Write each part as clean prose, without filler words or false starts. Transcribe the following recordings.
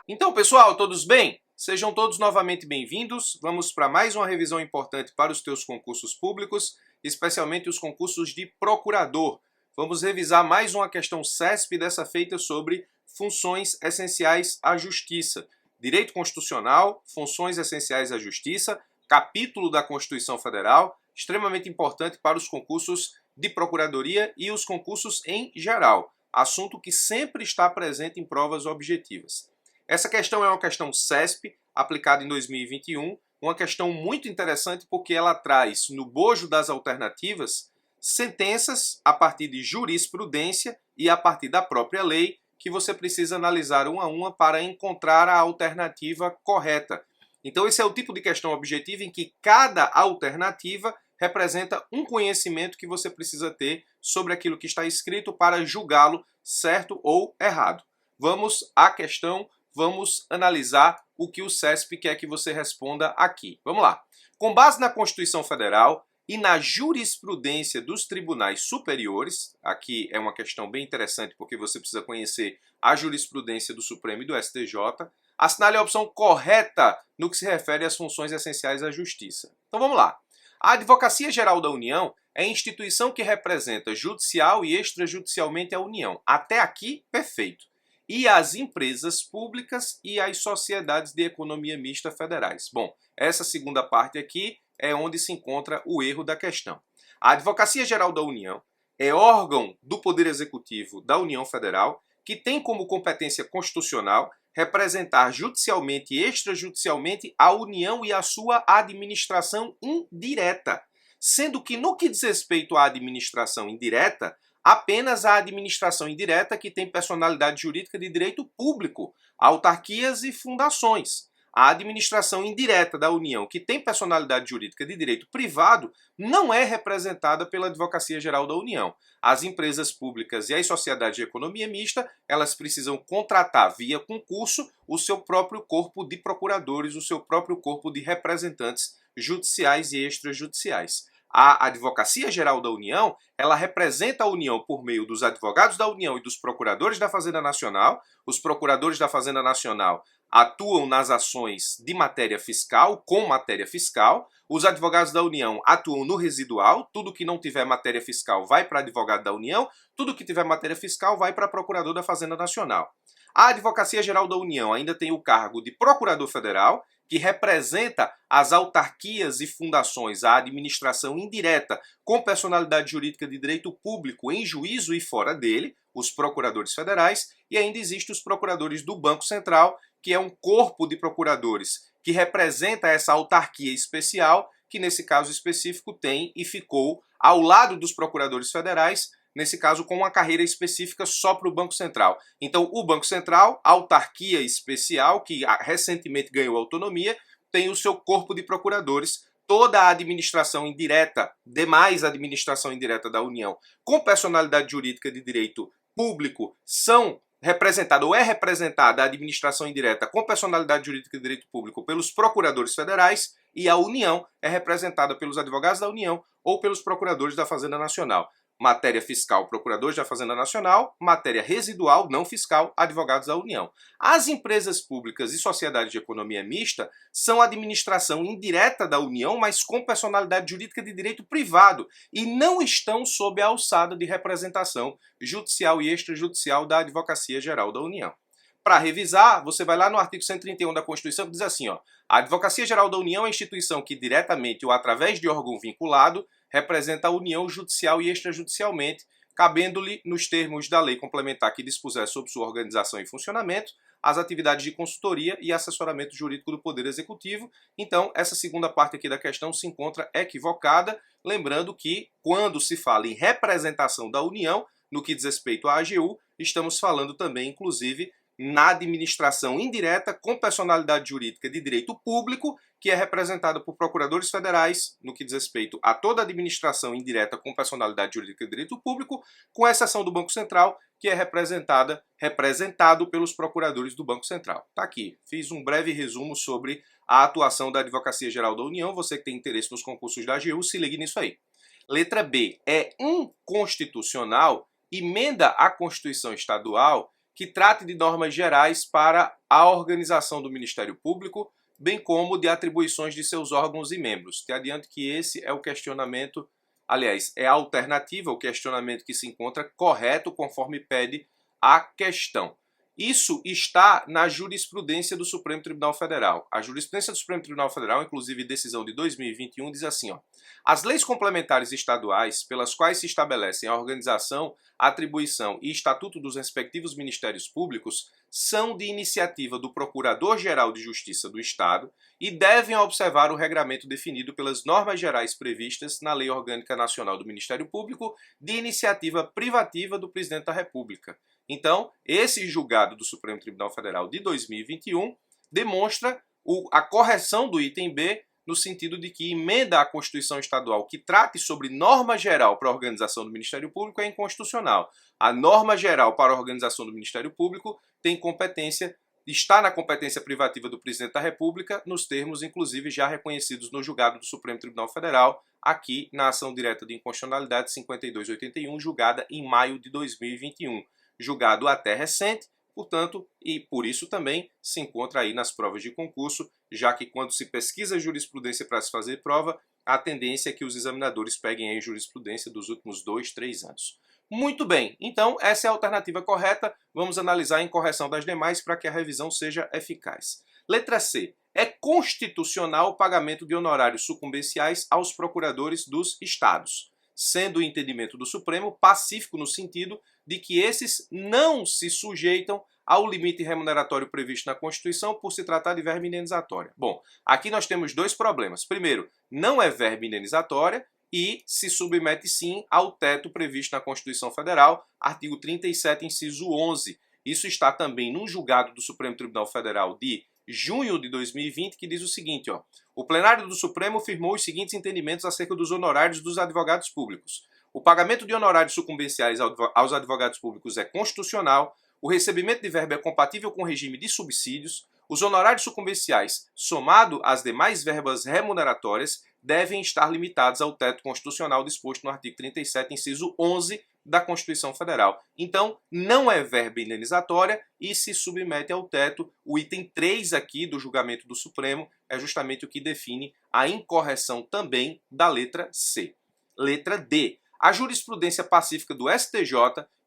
Então, pessoal, todos bem? Sejam todos novamente bem-vindos. Vamos para mais uma revisão importante para os teus concursos públicos, especialmente os concursos de procurador. Vamos revisar mais uma questão CESP, dessa feita sobre funções essenciais à justiça. Direito constitucional, funções essenciais à justiça, capítulo da Constituição Federal, extremamente importante para os concursos de procuradoria e os concursos em geral. Assunto que sempre está presente em provas objetivas. Essa questão é uma questão CESP, aplicada em 2021, uma questão muito interessante porque ela traz no bojo das alternativas sentenças a partir de jurisprudência e a partir da própria lei que você precisa analisar uma a uma para encontrar a alternativa correta. Então esse é o tipo de questão objetiva em que cada alternativa representa um conhecimento que você precisa ter sobre aquilo que está escrito para julgá-lo certo ou errado. Vamos à questão. Vamos analisar o que o CESP quer que você responda aqui. Vamos lá. Com base na Constituição Federal e na jurisprudência dos tribunais superiores, aqui é uma questão bem interessante porque você precisa conhecer a jurisprudência do Supremo e do STJ, assinale a opção correta no que se refere às funções essenciais à justiça. Então vamos lá. A Advocacia Geral da União é a instituição que representa judicial e extrajudicialmente a União. Até aqui, perfeito. E as empresas públicas e as sociedades de economia mista federais. Bom, essa segunda parte aqui é onde se encontra o erro da questão. A Advocacia Geral da União é órgão do Poder Executivo da União Federal que tem como competência constitucional representar judicialmente e extrajudicialmente a União e a sua administração indireta, sendo que no que diz respeito à administração indireta, apenas a administração indireta que tem personalidade jurídica de direito público, autarquias e fundações. A administração indireta da União, que tem personalidade jurídica de direito privado, não é representada pela Advocacia Geral da União. As empresas públicas e as sociedades de economia mista, elas precisam contratar via concurso o seu próprio corpo de procuradores, o seu próprio corpo de representantes judiciais e extrajudiciais. A Advocacia Geral da União, ela representa a União por meio dos advogados da União e dos procuradores da Fazenda Nacional. Os procuradores da Fazenda Nacional atuam nas ações de matéria fiscal, com matéria fiscal. Os advogados da União atuam no residual. Tudo que não tiver matéria fiscal vai para advogado da União. Tudo que tiver matéria fiscal vai para procurador da Fazenda Nacional. A Advocacia Geral da União ainda tem o cargo de Procurador Federal, que representa as autarquias e fundações, a administração indireta com personalidade jurídica de direito público em juízo e fora dele, os procuradores federais, e ainda existem os procuradores do Banco Central, que é um corpo de procuradores que representa essa autarquia especial, que nesse caso específico tem e ficou ao lado dos procuradores federais, nesse caso com uma carreira específica só para o Banco Central. Então o Banco Central, autarquia especial, que recentemente ganhou autonomia, tem o seu corpo de procuradores, toda a administração indireta, demais administração indireta da União, com personalidade jurídica de direito público, são representada ou é representada a administração indireta com personalidade jurídica de direito público pelos procuradores federais e a União é representada pelos advogados da União ou pelos procuradores da Fazenda Nacional. Matéria fiscal, procuradores da Fazenda Nacional. Matéria residual, não fiscal, advogados da União. As empresas públicas e sociedades de economia mista são administração indireta da União, mas com personalidade jurídica de direito privado e não estão sob a alçada de representação judicial e extrajudicial da Advocacia Geral da União. Para revisar, você vai lá no artigo 131 da Constituição que diz assim, ó, a Advocacia Geral da União é a instituição que diretamente ou através de órgão vinculado representa a União judicial e extrajudicialmente, cabendo-lhe, nos termos da lei complementar que dispuser sobre sua organização e funcionamento, as atividades de consultoria e assessoramento jurídico do Poder Executivo. Então, essa segunda parte aqui da questão se encontra equivocada, lembrando que, quando se fala em representação da União, no que diz respeito à AGU, estamos falando também, inclusive, na administração indireta com personalidade jurídica de direito público, que é representada por procuradores federais, no que diz respeito a toda a administração indireta com personalidade jurídica de direito público, com exceção do Banco Central, que é representado pelos procuradores do Banco Central. Tá aqui, fiz um breve resumo sobre a atuação da Advocacia Geral da União. Você que tem interesse nos concursos da AGU, se ligue nisso aí. Letra B, é inconstitucional emenda à Constituição Estadual que trate de normas gerais para a organização do Ministério Público, bem como de atribuições de seus órgãos e membros. Te adianto que esse é o questionamento, aliás, é a alternativa, o questionamento que se encontra correto conforme pede a questão. Isso está na jurisprudência do Supremo Tribunal Federal. A jurisprudência do Supremo Tribunal Federal, inclusive decisão de 2021, diz assim, ó: as leis complementares estaduais, pelas quais se estabelecem a organização, a atribuição e estatuto dos respectivos ministérios públicos, são de iniciativa do Procurador-Geral de Justiça do Estado e devem observar o regramento definido pelas normas gerais previstas na Lei Orgânica Nacional do Ministério Público, de iniciativa privativa do Presidente da República. Então, esse julgado do Supremo Tribunal Federal de 2021 demonstra a correção do item B, no sentido de que emenda à Constituição Estadual que trate sobre norma geral para a organização do Ministério Público é inconstitucional. A norma geral para a organização do Ministério Público tem competência, está na competência privativa do Presidente da República, nos termos, inclusive, já reconhecidos no julgado do Supremo Tribunal Federal, aqui na ação direta de inconstitucionalidade 5281, julgada em maio de 2021. Julgado até recente, portanto, e por isso também se encontra aí nas provas de concurso, já que quando se pesquisa jurisprudência para se fazer prova, a tendência é que os examinadores peguem aí jurisprudência dos últimos 2, 3 anos. Muito bem, então essa é a alternativa correta, vamos analisar a incorreção das demais para que a revisão seja eficaz. Letra C. É constitucional o pagamento de honorários sucumbenciais aos procuradores dos estados, sendo o entendimento do Supremo pacífico no sentido de que esses não se sujeitam ao limite remuneratório previsto na Constituição por se tratar de verba indenizatória. Bom, aqui nós temos dois problemas. Primeiro, não é verba indenizatória e se submete sim ao teto previsto na Constituição Federal, artigo 37, inciso 11. Isso está também num julgado do Supremo Tribunal Federal de junho de 2020, que diz o seguinte, ó: o plenário do Supremo firmou os seguintes entendimentos acerca dos honorários dos advogados públicos. O pagamento de honorários sucumbenciais aos advogados públicos é constitucional, o recebimento de verba é compatível com o regime de subsídios, os honorários sucumbenciais, somado às demais verbas remuneratórias, devem estar limitados ao teto constitucional disposto no artigo 37, inciso 11 da Constituição Federal. Então, não é verba indenizatória e se submete ao teto. O item 3 aqui do julgamento do Supremo é justamente o que define a incorreção também da letra C. Letra D. A jurisprudência pacífica do STJ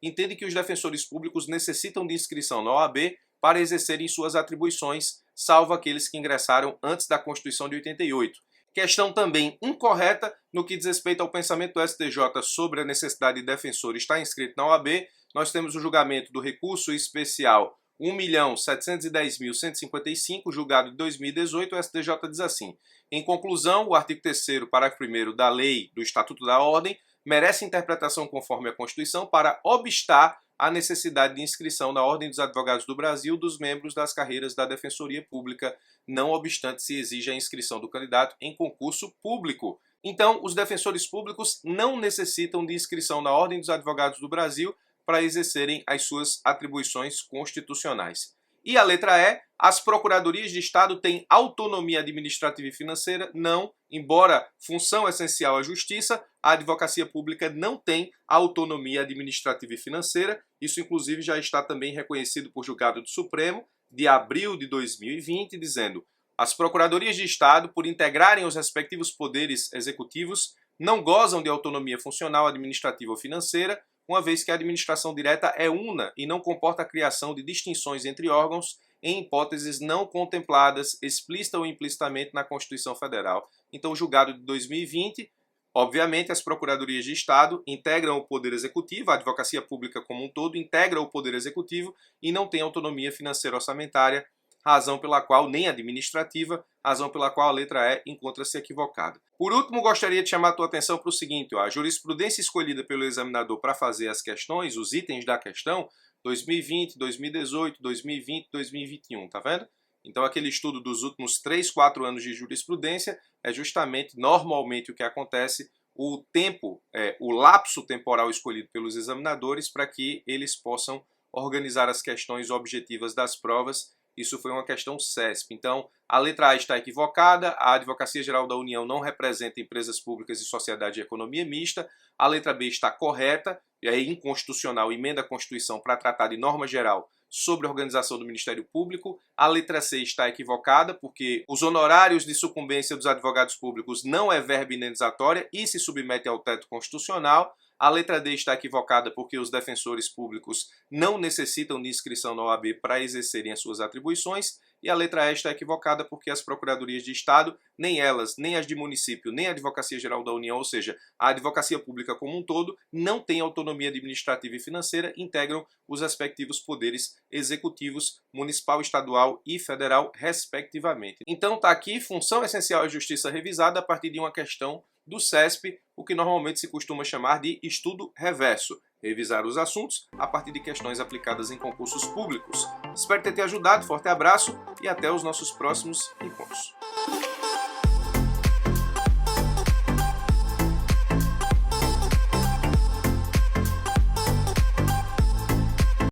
entende que os defensores públicos necessitam de inscrição na OAB para exercerem suas atribuições, salvo aqueles que ingressaram antes da Constituição de 88. Questão também incorreta no que diz respeito ao pensamento do STJ sobre a necessidade de defensor estar inscrito na OAB. Nós temos o julgamento do recurso especial 1.710.155, julgado de 2018, o STJ diz assim: em conclusão, o artigo 3º, parágrafo 1º da Lei do Estatuto da Ordem merece interpretação conforme a Constituição para obstar a necessidade de inscrição na Ordem dos Advogados do Brasil dos membros das carreiras da Defensoria Pública, não obstante se exija a inscrição do candidato em concurso público. Então, os defensores públicos não necessitam de inscrição na Ordem dos Advogados do Brasil para exercerem as suas atribuições constitucionais. E a letra E, as procuradorias de Estado têm autonomia administrativa e financeira? Não, embora função essencial à justiça, a advocacia pública não tem autonomia administrativa e financeira. Isso, inclusive, já está também reconhecido por julgado do Supremo, de abril de 2020, dizendo: as procuradorias de Estado, por integrarem os respectivos poderes executivos, não gozam de autonomia funcional, administrativa ou financeira, uma vez que a administração direta é una e não comporta a criação de distinções entre órgãos em hipóteses não contempladas explícita ou implicitamente na Constituição Federal. Então, o julgado de 2020, obviamente, as procuradorias de Estado integram o Poder Executivo, a advocacia pública como um todo integra o Poder Executivo e não tem autonomia financeira orçamentária, razão pela qual, nem administrativa, razão pela qual a letra E encontra-se equivocada. Por último, gostaria de chamar a tua atenção para o seguinte: a jurisprudência escolhida pelo examinador para fazer as questões, os itens da questão, 2020, 2018, 2020, 2021, tá vendo? Então, aquele estudo dos últimos 3, 4 anos de jurisprudência é justamente, normalmente, o que acontece, o tempo, o lapso temporal escolhido pelos examinadores para que eles possam organizar as questões objetivas das provas. Isso foi uma questão CESP. Então, a letra A está equivocada, a Advocacia Geral da União não representa empresas públicas e sociedade de economia mista, a letra B está correta, e é inconstitucional, emenda a Constituição para tratar de norma geral sobre a organização do Ministério Público. A letra C está equivocada, porque os honorários de sucumbência dos advogados públicos não é verba indenizatória e se submete ao teto constitucional. A letra D está equivocada porque os defensores públicos não necessitam de inscrição na OAB para exercerem as suas atribuições. E a letra E está equivocada porque as procuradorias de Estado, nem elas, nem as de município, nem a Advocacia Geral da União, ou seja, a advocacia pública como um todo, não tem autonomia administrativa e financeira, integram os respectivos poderes executivos, municipal, estadual e federal, respectivamente. Então está aqui, função essencial é justiça revisada a partir de uma questão do CESP, o que normalmente se costuma chamar de estudo reverso. Revisar os assuntos a partir de questões aplicadas em concursos públicos. Espero ter te ajudado, forte abraço e até os nossos próximos encontros.